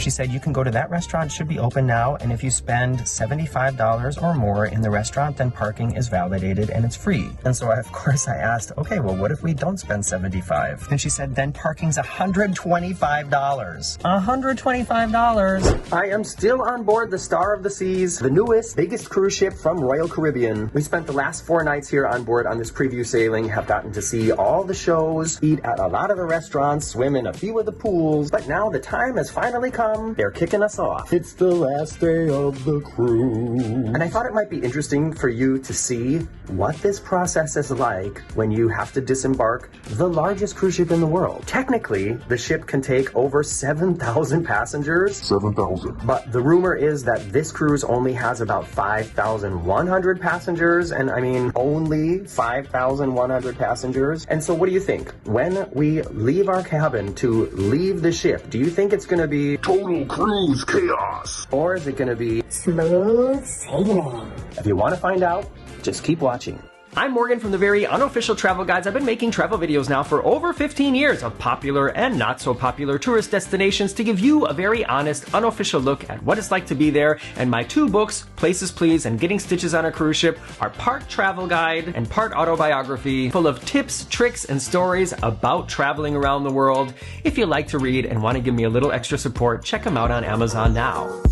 She said you can go to that restaurant, should be open now, and if you spend $75 or more in the restaurant, then parking is validated and it's free. And so of course I asked, okay, well what if we don't spend $75? And she said then parking's $125. $125. I am still on board the Star of the Seas, the newest, biggest cruise ship from Royal Caribbean. We spent the last 4 nights here on board on this preview sailing, have gotten to see all the shows, eat at a lot of the restaurants, swim in a few of the pools, but now the time has finally come. They're kicking us off. It's the last day of the cruise. And I thought it might be interesting for you to see what this process is like when you have to disembark the largest cruise ship in the world. Technically, the ship can take over 7,000 passengers. 7,000. But the rumor is that this cruise only has about 5,100 passengers. And I mean, only 5,100 passengers. And so what do you think? When we leave our cabin to leave the ship, do you think it's going to be total cruise chaos? Or is it going to be smooth sailing? If you want to find out, just keep watching. I'm Morgan from the very unofficial travel guides. I've been making travel videos now for over 15 years of popular and not so popular tourist destinations to give you a very honest, unofficial look at what it's like to be there. And my 2 books, Places Please and Getting Stitches on a Cruise Ship, are part travel guide and part autobiography, full of tips, tricks, and stories about traveling around the world. If you like to read and want to give me a little extra support, check them out on Amazon now.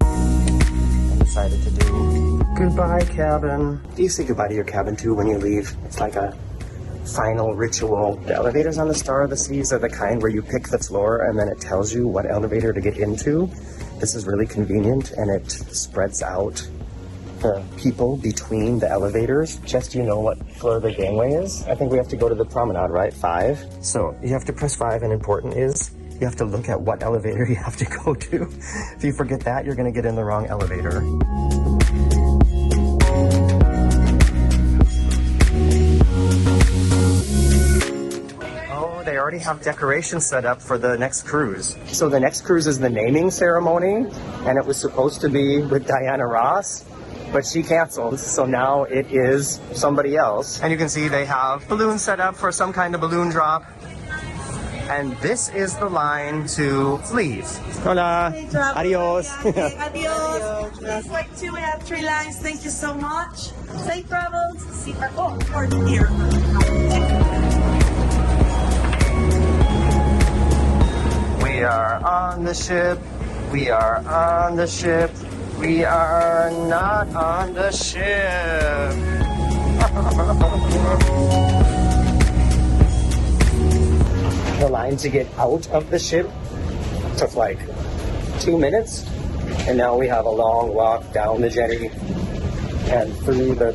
I decided to do goodbye cabin. Do you say goodbye to your cabin too when you leave? It's like a final ritual. The elevators on the Star of the Seas are the kind where you pick the floor and then it tells you what elevator to get into. This is really convenient and it spreads out the people between the elevators. Just so you know what floor the gangway is. I think we have to go to the promenade, right? 5. So you have to press 5, and important is you have to look at what elevator you have to go to. If you forget that, you're going to get in the wrong elevator. They already have decorations set up for the next cruise. So the next cruise is the naming ceremony, and it was supposed to be with Diana Ross, but she canceled, so now it is somebody else. And you can see they have balloons set up for some kind of balloon drop. And this is the line to leave. Hola. Adios. Okay, adios. Please wait 2, we have 3 lines. Thank you so much. Safe travels. See our port here. We are on the ship. We are on the ship. We are not on the ship. The line to get out of the ship took like 2 minutes, and now we have a long walk down the jetty and through the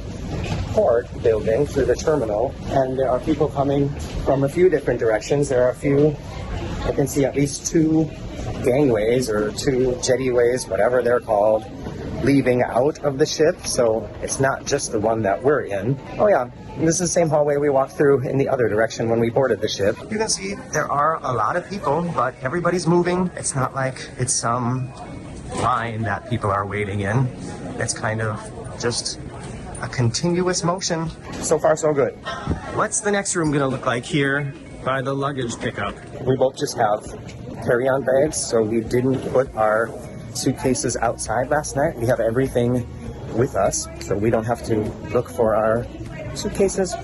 port building, through the terminal, and there are people coming from a few different directions. There are a few, I can see at least 2 gangways or 2 jettyways, whatever they're called, leaving out of the ship, so it's not just the one that we're in. Oh yeah, this is the same hallway we walked through in the other direction when we boarded the ship. You can see there are a lot of people, but everybody's moving. It's not like it's some line that people are waiting in. It's kind of just a continuous motion. So far, so good. What's the next room gonna look like here by the luggage pickup? We both just have carry-on bags, so we didn't put our suitcases outside last night. We have everything with us, so we don't have to look for our suitcases.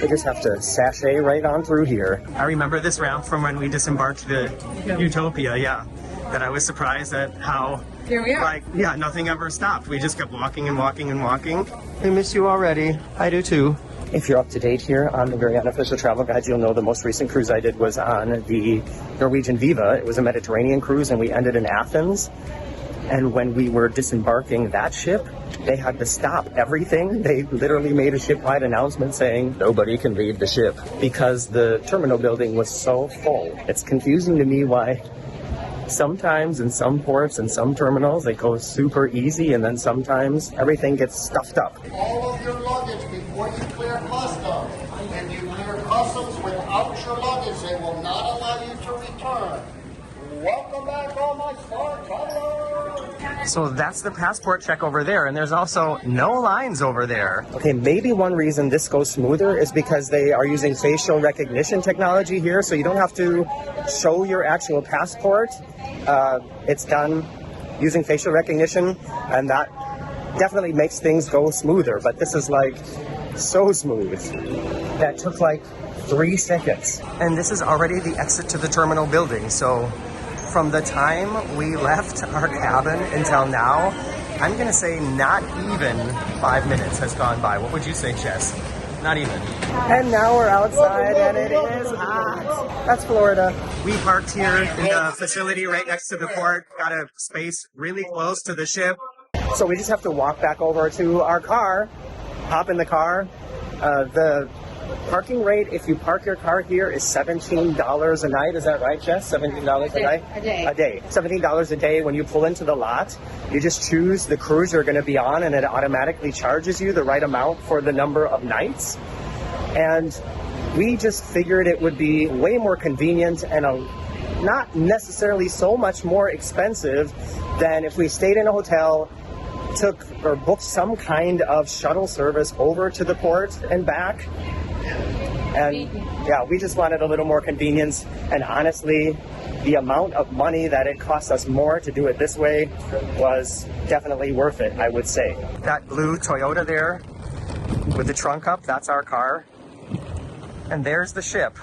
We just have to sashay right on through here. I remember this ramp from when we disembarked the Utopia, yeah. That I was surprised at how, here we are. Like, yeah, nothing ever stopped. We just kept walking and walking and walking. We miss you already. I do too. If you're up to date here on the very unofficial travel guide, you'll know the most recent cruise I did was on the Norwegian Viva. It was a Mediterranean cruise, and we ended in Athens. And when we were disembarking that ship, they had to stop everything. They literally made a ship-wide announcement saying nobody can leave the ship because the terminal building was so full. It's confusing to me why sometimes in some ports and some terminals it goes super easy, and then sometimes everything gets stuffed up. All of your luggage before you clear customs. If you clear customs without your luggage, they will not allow you to return. Welcome back, all my smart travelers. So that's the passport check over there, and there's also no lines over there. Okay, maybe one reason this goes smoother is because they are using facial recognition technology here, so you don't have to show your actual passport. it's done using facial recognition, and that definitely makes things go smoother. But this is like so smooth. That took like 3 seconds. And this is already the exit to the terminal building. So from the time we left our cabin until now, I'm gonna say not even 5 minutes has gone by. What would you say, Jess? Not even. And now we're outside and it is hot. That's Florida. We parked here in the facility right next to the port. Got a space really close to the ship. So we just have to walk back over to our car, hop in the car. The parking rate, if you park your car here, is $17 a night. Is that right, Jess? $17 a night? A day. A day. $17 a day. When you pull into the lot, you just choose the cruise you're going to be on, and it automatically charges you the right amount for the number of nights. And we just figured it would be way more convenient and not necessarily so much more expensive than if we stayed in a hotel, took or booked some kind of shuttle service over to the port and back. And yeah, we just wanted a little more convenience. And honestly, the amount of money that it cost us more to do it this way was definitely worth it, I would say. That blue Toyota there with the trunk up, that's our car. And there's the ship.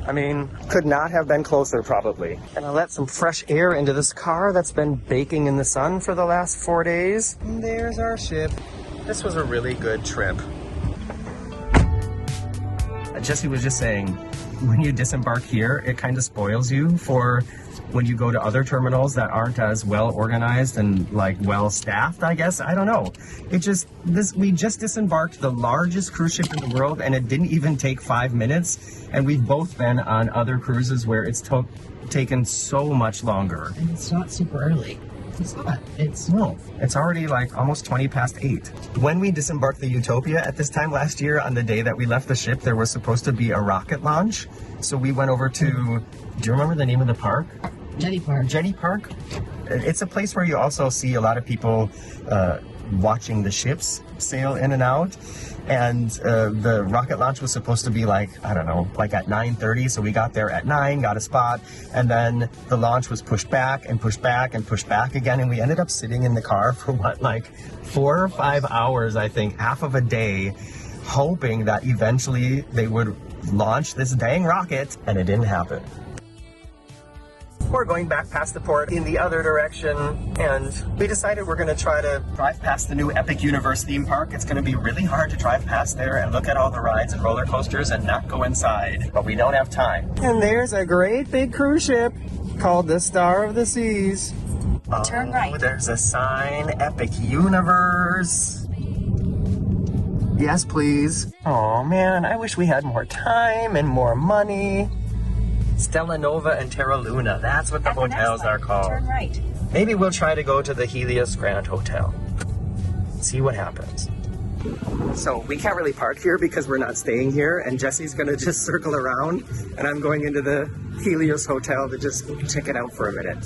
I mean, could not have been closer probably. And I let some fresh air into this car that's been baking in the sun for the last 4 days. And there's our ship. This was a really good trip. Jesse was just saying, when you disembark here, it kind of spoils you for when you go to other terminals that aren't as well organized and like well staffed, I guess. I don't know. We just disembarked the largest cruise ship in the world, and it didn't even take 5 minutes. And we've both been on other cruises where it's taken so much longer. And it's not super early. It's not. It's already like almost 20 past 8. When we disembarked the Utopia at this time last year, on the day that we left the ship, there was supposed to be a rocket launch. So we went over to, do you remember the name of the park? Jetty Park. Jetty Park. It's a place where you also see a lot of people watching the ships sail in and out. And the rocket launch was supposed to be like, I don't know, like at 9:30. So we got there at 9, got a spot. And then the launch was pushed back and pushed back and pushed back again. And we ended up sitting in the car for like 4 or 5 hours, I think, half of a day, hoping that eventually they would launch this dang rocket. And it didn't happen. We're going back past the port in the other direction, and we decided we're going to try to drive past the new Epic Universe theme park. It's going to be really hard to drive past there and look at all the rides and roller coasters and not go inside, but we don't have time. And there's a great big cruise ship called the Star of the Seas. Turn right. There's a sign, Epic Universe. Yes, please. Oh man, I wish we had more time and more money. Stella Nova and Terra Luna. That's what the hotels are called. Turn right. Maybe we'll try to go to the Helios Grand Hotel. See what happens. So we can't really park here because we're not staying here, and Jesse's gonna just circle around, and I'm going into the Helios Hotel to just check it out for a minute.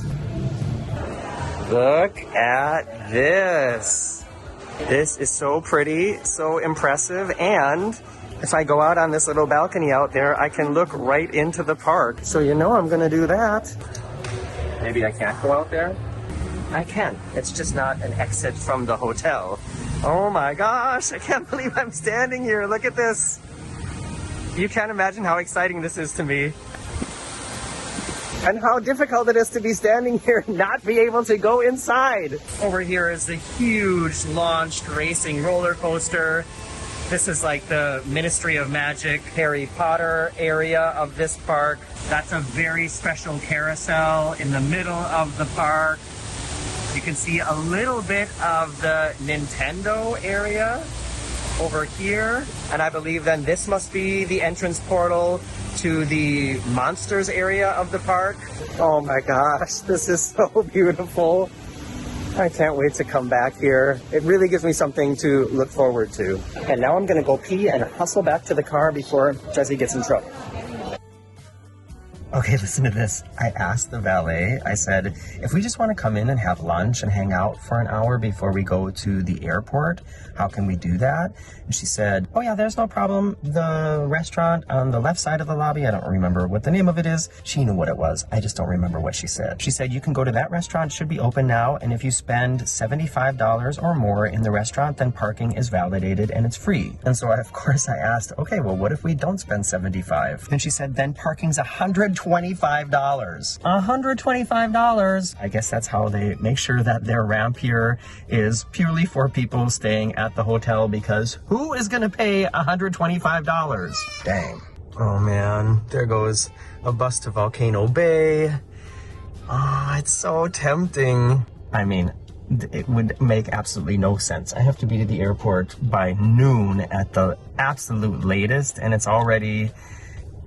Look at this. This is so pretty, so impressive, and if I go out on this little balcony out there, I can look right into the park. So you know I'm gonna do that. Maybe I can't go out there? I can. It's just not an exit from the hotel. Oh my gosh, I can't believe I'm standing here. Look at this. You can't imagine how exciting this is to me. And how difficult it is to be standing here and not be able to go inside. Over here is the huge launched racing roller coaster. This is like the Ministry of Magic, Harry Potter area of this park. That's a very special carousel in the middle of the park. You can see a little bit of the Nintendo area over here. And I believe then this must be the entrance portal to the Monsters area of the park. Oh my gosh, this is so beautiful. I can't wait to come back here. It really gives me something to look forward to. And now I'm gonna go pee and hustle back to the car before Jesse gets in trouble. Okay, listen to this. I asked the valet, I said, if we just want to come in and have lunch and hang out for an hour before we go to the airport, how can we do that? And she said, oh yeah, there's no problem. The restaurant on the left side of the lobby, I don't remember what the name of it is. She knew what it was. I just don't remember what she said. She said, you can go to that restaurant, should be open now. And if you spend $75 or more in the restaurant, then parking is validated and it's free. And so of course I asked, okay, well, what if we don't spend $75? And she said, then parking's $125. $125. I guess that's how they make sure that their ramp here is purely for people staying at the hotel, because who is going to pay $125? Dang. Oh man, there goes a bus to Volcano Bay. Oh, it's so tempting. I mean, it would make absolutely no sense. I have to be to the airport by noon at the absolute latest, and it's already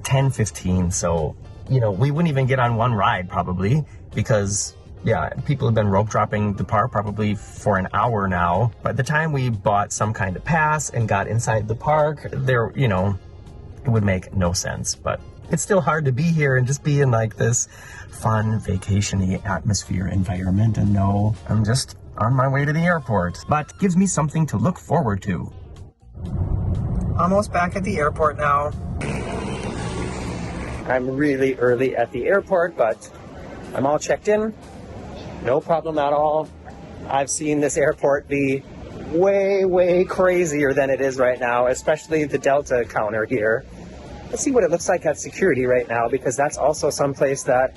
10:15, so you know, we wouldn't even get on one ride probably, because yeah, people have been rope dropping the park probably for an hour now. By the time we bought some kind of pass and got inside the park, there, you know, it would make no sense. But it's still hard to be here and just be in like this fun vacation-y atmosphere environment and know I'm just on my way to the airport. But gives me something to look forward to. Almost back at the airport now. I'm really early at the airport, but I'm all checked in. No problem at all. I've seen this airport be way, way crazier than it is right now, especially the Delta counter here. Let's see what it looks like at security right now, because that's also someplace that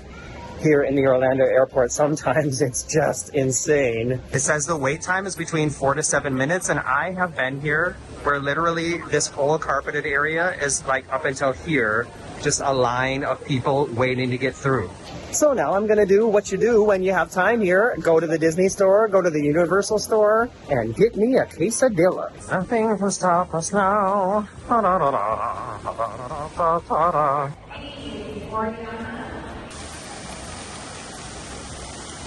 here in the Orlando airport, sometimes it's just insane. It says the wait time is between 4 to 7 minutes, and I have been here where literally this whole carpeted area is like up until here, just a line of people waiting to get through. So now I'm gonna do what you do when you have time here. Go to the Disney store, go to the Universal store, and get me a quesadilla. Nothing can stop us now.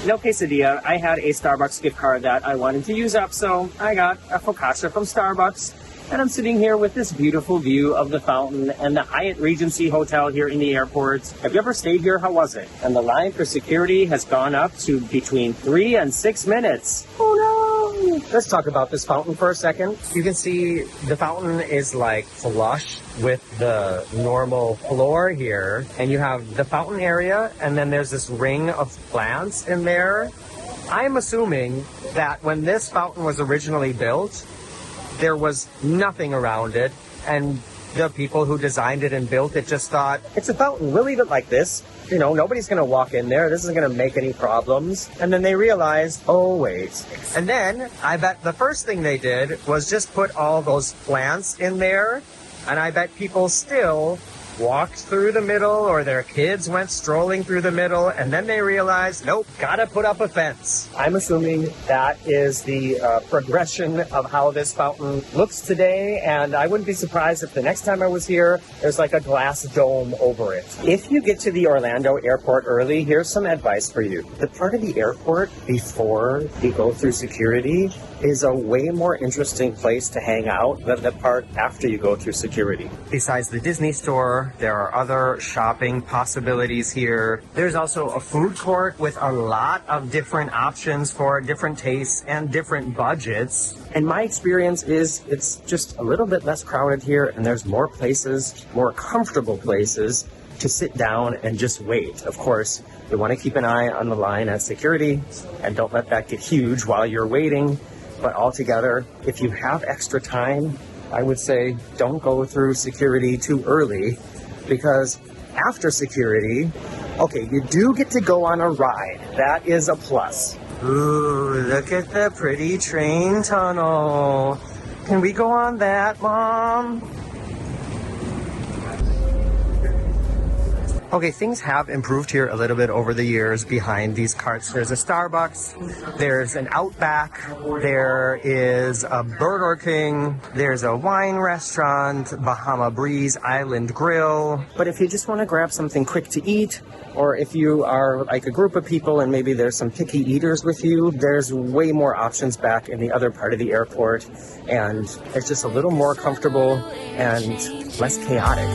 No quesadilla. I had a Starbucks gift card that I wanted to use up, so I got a focaccia from Starbucks. And I'm sitting here with this beautiful view of the fountain and the Hyatt Regency Hotel here in the airport. Have you ever stayed here? How was it? And the line for security has gone up to between 3 and 6 minutes. Oh no! Let's talk about this fountain for a second. You can see the fountain is like flush with the normal floor here. And you have the fountain area, and then there's this ring of plants in there. I'm assuming that when this fountain was originally built, there was nothing around it, and the people who designed it and built it just thought, it's a fountain, we'll leave it like this. You know, nobody's going to walk in there. This isn't going to make any problems. And then they realized, oh, wait. And then I bet the first thing they did was just put all those plants in there, and I bet people still walked through the middle, or their kids went strolling through the middle, and then they realized, nope, gotta put up a fence. I'm assuming that is the progression of how this fountain looks today, and I wouldn't be surprised if the next time I was here, there's like a glass dome over it. If you get to the Orlando airport early, here's some advice for you. The part of the airport before you go through security is a way more interesting place to hang out than the part after you go through security. Besides the Disney store, there are other shopping possibilities here. There's also a food court with a lot of different options for different tastes and different budgets. And my experience is it's just a little bit less crowded here, and there's more places, more comfortable places to sit down and just wait. Of course, you want to keep an eye on the line at security and don't let that get huge while you're waiting. But altogether, if you have extra time, I would say don't go through security too early, because after security, okay, you do get to go on a ride. That is a plus. Ooh, look at the pretty train tunnel. Can we go on that, Mom? Okay, things have improved here a little bit over the years behind these carts. There's a Starbucks, there's an Outback, there is a Burger King, there's a wine restaurant, Bahama Breeze Island Grill. But if you just want to grab something quick to eat, or if you are like a group of people and maybe there's some picky eaters with you, there's way more options back in the other part of the airport, and it's just a little more comfortable and less chaotic.